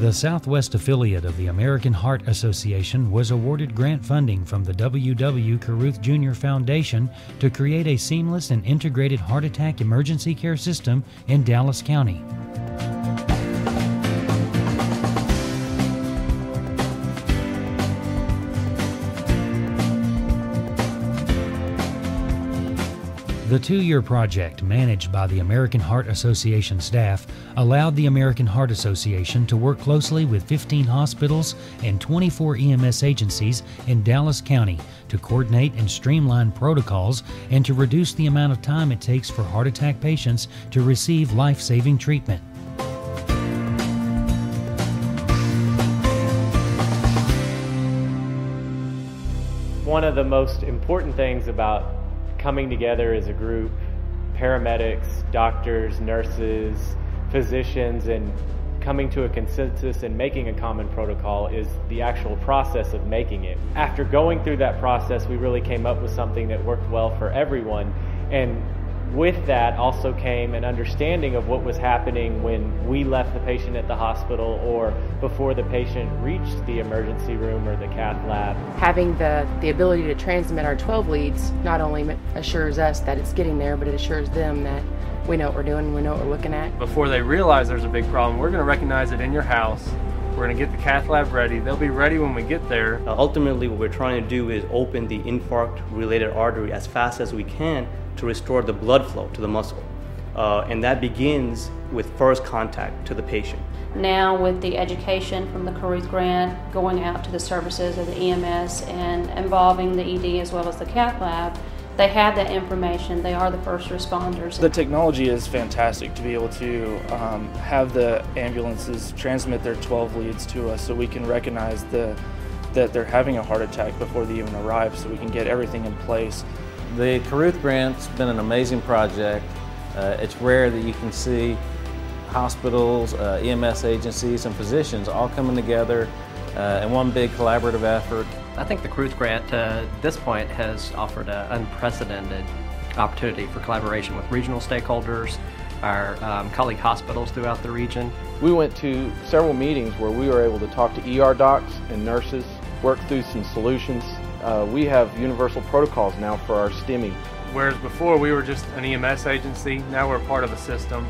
The Southwest affiliate of the American Heart Association was awarded grant funding from the W.W. Caruth Jr. Foundation to create a seamless and integrated heart attack emergency care system in Dallas County. The two-year project, managed by the American Heart Association staff, allowed the American Heart Association to work closely with 15 hospitals and 24 EMS agencies in Dallas County to coordinate and streamline protocols and to reduce the amount of time it takes for heart attack patients to receive life-saving treatment. One of the most important things about coming together as a group, paramedics, doctors, nurses, physicians, and coming to a consensus and making a common protocol is the actual process of making it. After going through that process, we really came up with something that worked well for everyone, and with that also came an understanding of what was happening when we left the patient at the hospital or before the patient reached the emergency room or the cath lab. Having the ability to transmit our 12 leads not only assures us that it's getting there, but it assures them that we know what we're doing, we know what we're looking at. Before they realize there's a big problem, we're going to recognize it in your house. We're going to get the cath lab ready. They'll be ready when we get there. Ultimately, what we're trying to do is open the infarct-related artery as fast as we can to restore the blood flow to the muscle. And that begins with first contact to the patient. Now with the education from the Caruth grant, going out to the services of the EMS and involving the ED as well as the cath lab, they have that information. They are the first responders. The technology is fantastic to be able to have the ambulances transmit their 12 leads to us so we can recognize that they're having a heart attack before they even arrive, so we can get everything in place. The Caruth grant's been an amazing project. It's rare that you can see hospitals, EMS agencies, and physicians all coming together in one big collaborative effort. I think the Caruth grant to this point has offered an unprecedented opportunity for collaboration with regional stakeholders, our colleague hospitals throughout the region. We went to several meetings where we were able to talk to ER docs and nurses, work through some solutions. We have universal protocols now for our STEMI. Whereas before we were just an EMS agency, now we're part of a system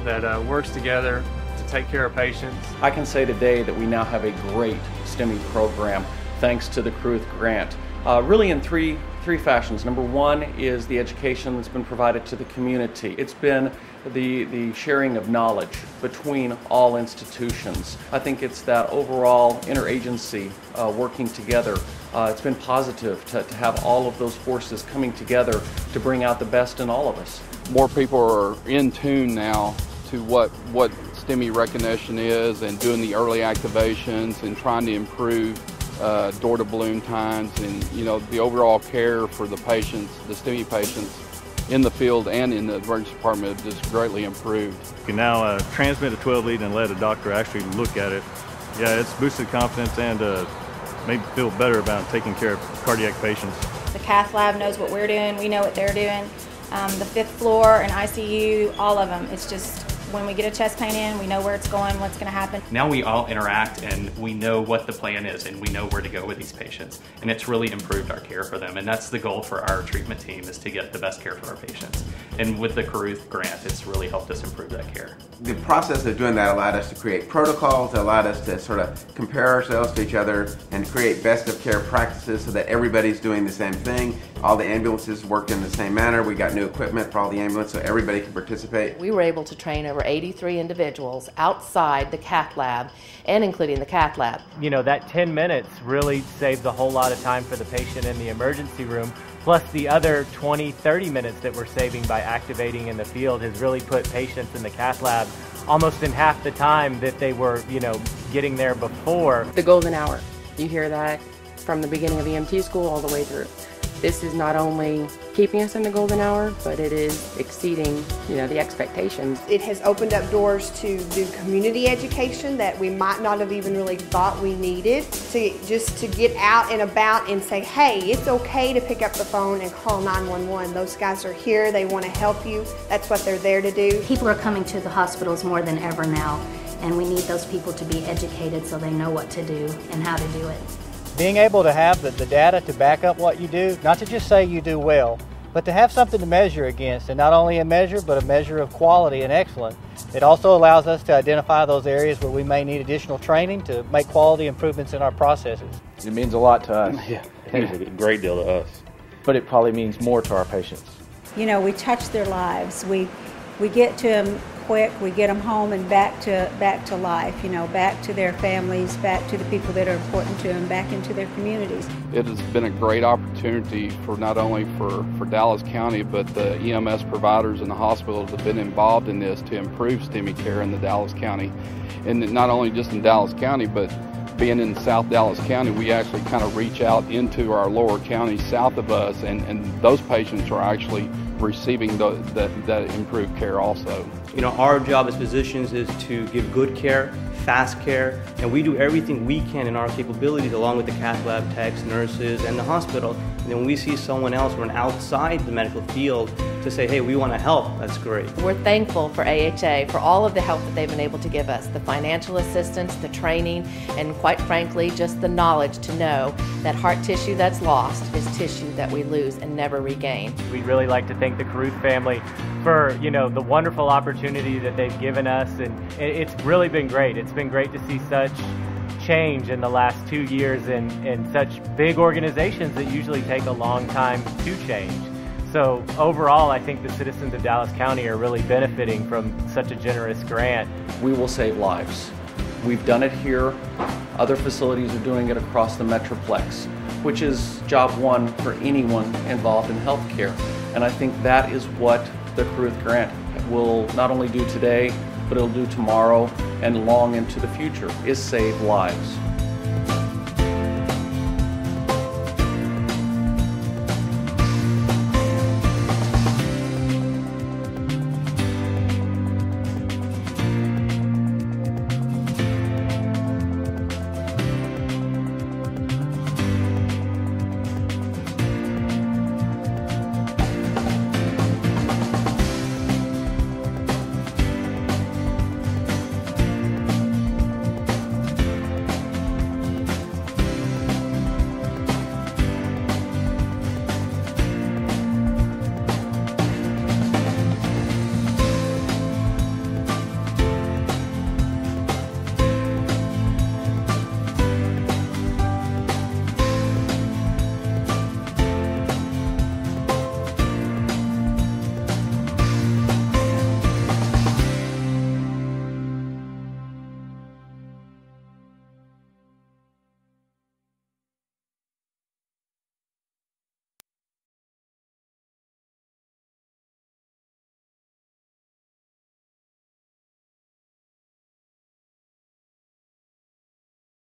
that works together to take care of patients. I can say today that we now have a great STEMI program thanks to the Caruth grant. Really in three fashions. Number one is the education that's been provided to the community. It's been the sharing of knowledge between all institutions. I think it's that overall interagency working together. It's been positive to have all of those forces coming together to bring out the best in all of us. More people are in tune now to what STEMI recognition is and doing the early activations and trying to improve door-to-balloon times and the overall care for the patients, the STEMI patients in the field and in the emergency department have just greatly improved. You can now transmit a 12 lead and let a doctor actually look at it. Yeah, it's boosted confidence and made me feel better about taking care of cardiac patients. The cath lab knows what we're doing, we know what they're doing. The 5th floor and ICU, all of them. It's just when we get a chest pain in, we know where it's going, what's going to happen. Now we all interact and we know what the plan is and we know where to go with these patients. And it's really improved our care for them. And that's the goal for our treatment team, is to get the best care for our patients. And with the Caruth grant, it's really helped us improve that care. The process of doing that allowed us to create protocols, allowed us to sort of compare ourselves to each other and create best of care practices so that everybody's doing the same thing. All the ambulances work in the same manner. We got new equipment for all the ambulances so everybody can participate. We were able to train over 83 individuals outside the cath lab and including the cath lab. You know, that 10 minutes really saved a whole lot of time for the patient in the emergency room, plus the other 20-30 minutes that we're saving by activating in the field has really put patients in the cath lab almost in half the time that they were, getting there before. The golden hour. You hear that from the beginning of EMT school all the way through. This is not only keeping us in the golden hour, but it is exceeding, the expectations. It has opened up doors to do community education that we might not have even really thought we needed. To get out and about and say, hey, it's okay to pick up the phone and call 911. Those guys are here, they want to help you. That's what they're there to do. People are coming to the hospitals more than ever now. and we need those people to be educated so they know what to do and how to do it. Being able to have the data to back up what you do, not to just say you do well, but to have something to measure against, and not only a measure, but a measure of quality and excellence. It also allows us to identify those areas where we may need additional training to make quality improvements in our processes. It means a lot to us. Yeah, it means a great deal to us. But it probably means more to our patients. You know, we touch their lives. We get to them quick. We get them home and back to life. You know, back to their families, back to the people that are important to them, back into their communities. It has been a great opportunity for not only for Dallas County, but the EMS providers and the hospitals that have been involved in this to improve STEMI care in the Dallas County. And not only just in Dallas County, but being in South Dallas County, we actually kind of reach out into our lower counties south of us, and those patients are actually receiving that improved care also. You know, our job as physicians is to give good care, fast care, and we do everything we can in our capabilities along with the cath lab techs, nurses, and the hospital. And then when we see someone else run outside the medical field to say, hey, we want to help, that's great. We're thankful for AHA for all of the help that they've been able to give us, the financial assistance, the training, and quite frankly, just the knowledge to know that heart tissue that's lost is tissue that we lose and never regain. We'd really like to thank the Caruth family for, you know, the wonderful opportunity that they've given us, and it's really been great. It's been great to see such change in the last 2 years in such big organizations that usually take a long time to change. So overall, I think the citizens of Dallas County are really benefiting from such a generous grant. We will save lives. We've done it here. Other facilities are doing it across the Metroplex, which is job one for anyone involved in healthcare. And I think that is what the Caruth Grant will not only do today, but it'll do tomorrow and long into the future, is save lives.